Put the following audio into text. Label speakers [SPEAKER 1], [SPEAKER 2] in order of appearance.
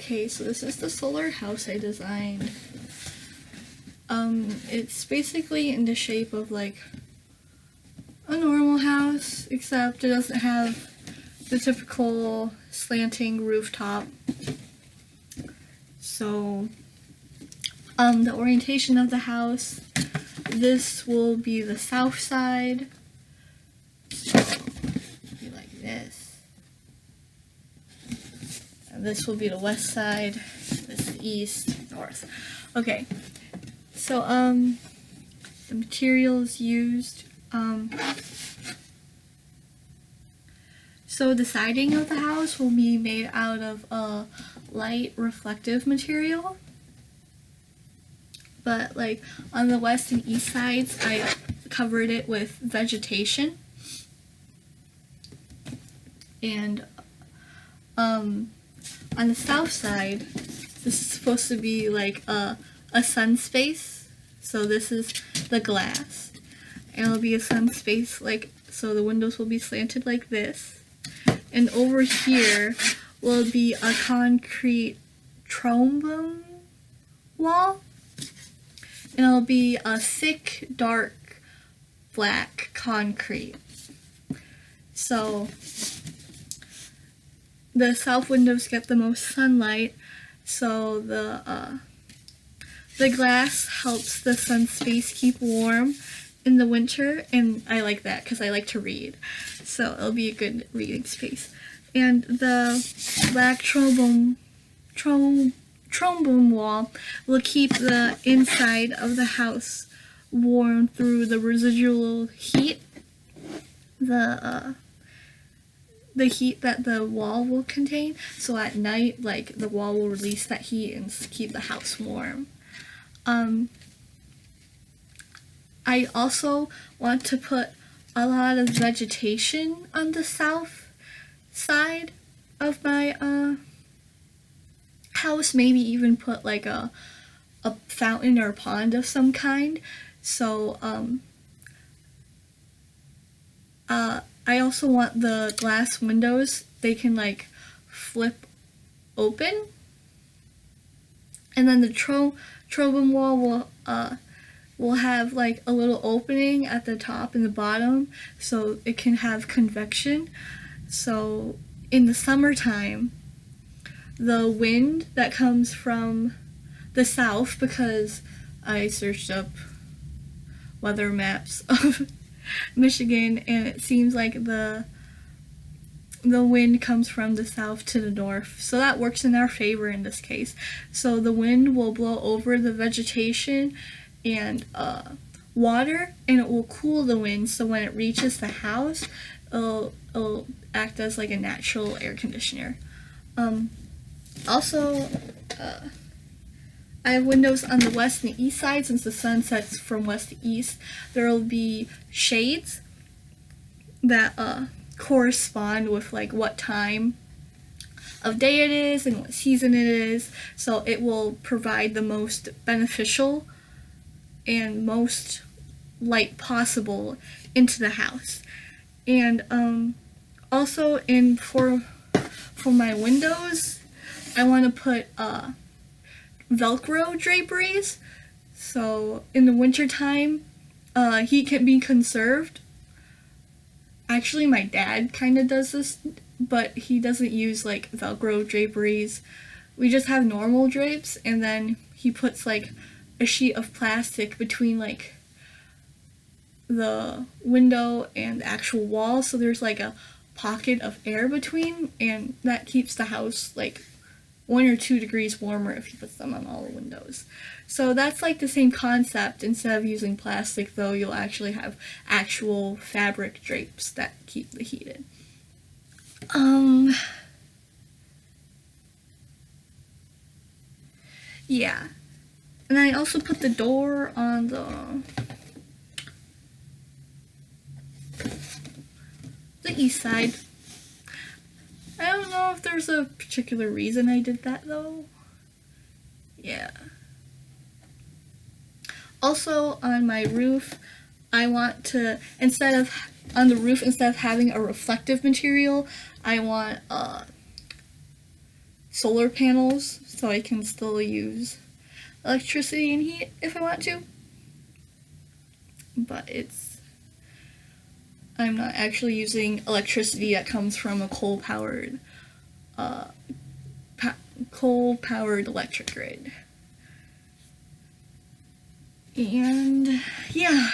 [SPEAKER 1] Okay, so this is the solar house I designed. It's basically in the shape of like a normal house, except it doesn't have the typical slanting rooftop. So, the orientation of the house, this will be the south side. So, it'll be like this. And this will be the west side, this is east, north. Okay, so, the materials used, so the siding of the house will be made out of a light reflective material. But like on the west and east sides, I covered it with vegetation. And on the south side, this is supposed to be like a sun space. So this is the glass. And it'll be a sun space, like, so the windows will be slanted like this. And over here will be a concrete trombone wall. And it'll be a thick, dark, black concrete. So the south windows get the most sunlight, so the glass helps the sun space keep warm in the winter, and I like that because I like to read, so it'll be a good reading space. And the black trombone wall will keep the inside of the house warm through the residual heat, the heat that the wall will contain. So at night, like, the wall will release that heat and keep the house warm. I also want to put a lot of vegetation on the south side of my house, maybe even put like a fountain or a pond of some kind. So I also want the glass windows, they can like flip open, and then the trombone wall will have like a little opening at the top and the bottom, so it can have convection. So in the summertime, the wind that comes from the south, because I searched up weather maps of Michigan, and it seems like the wind comes from the south to the north, so that works in our favor in this case. So the wind will blow over the vegetation and water, and it will cool the wind, so when it reaches the house, it'll act as like a natural air conditioner. Also, I have windows on the west and the east side. Since the sun sets from west to east, there will be shades that correspond with like what time of day it is and what season it is, so it will provide the most beneficial and most light possible into the house. And also for my windows, I want to put Velcro draperies, so in the winter time, heat can be conserved. Actually, my dad kind of does this, but he doesn't use like Velcro draperies. We just have normal drapes, and then he puts like a sheet of plastic between like the window and the actual wall, so there's like a pocket of air between, and that keeps the house like 1 or 2 degrees warmer if he puts them on all the windows. So that's like the same concept. Instead of using plastic, though, you'll actually have actual fabric drapes that keep the heat in. Yeah. And I also put the door on the east side. I don't know if there's a particular reason I did that, though. Yeah. Also, on my roof, I want to, instead of having a reflective material, I want solar panels, so I can still use electricity and heat if I want to. But I'm not actually using electricity that comes from a coal-powered electric grid. And yeah,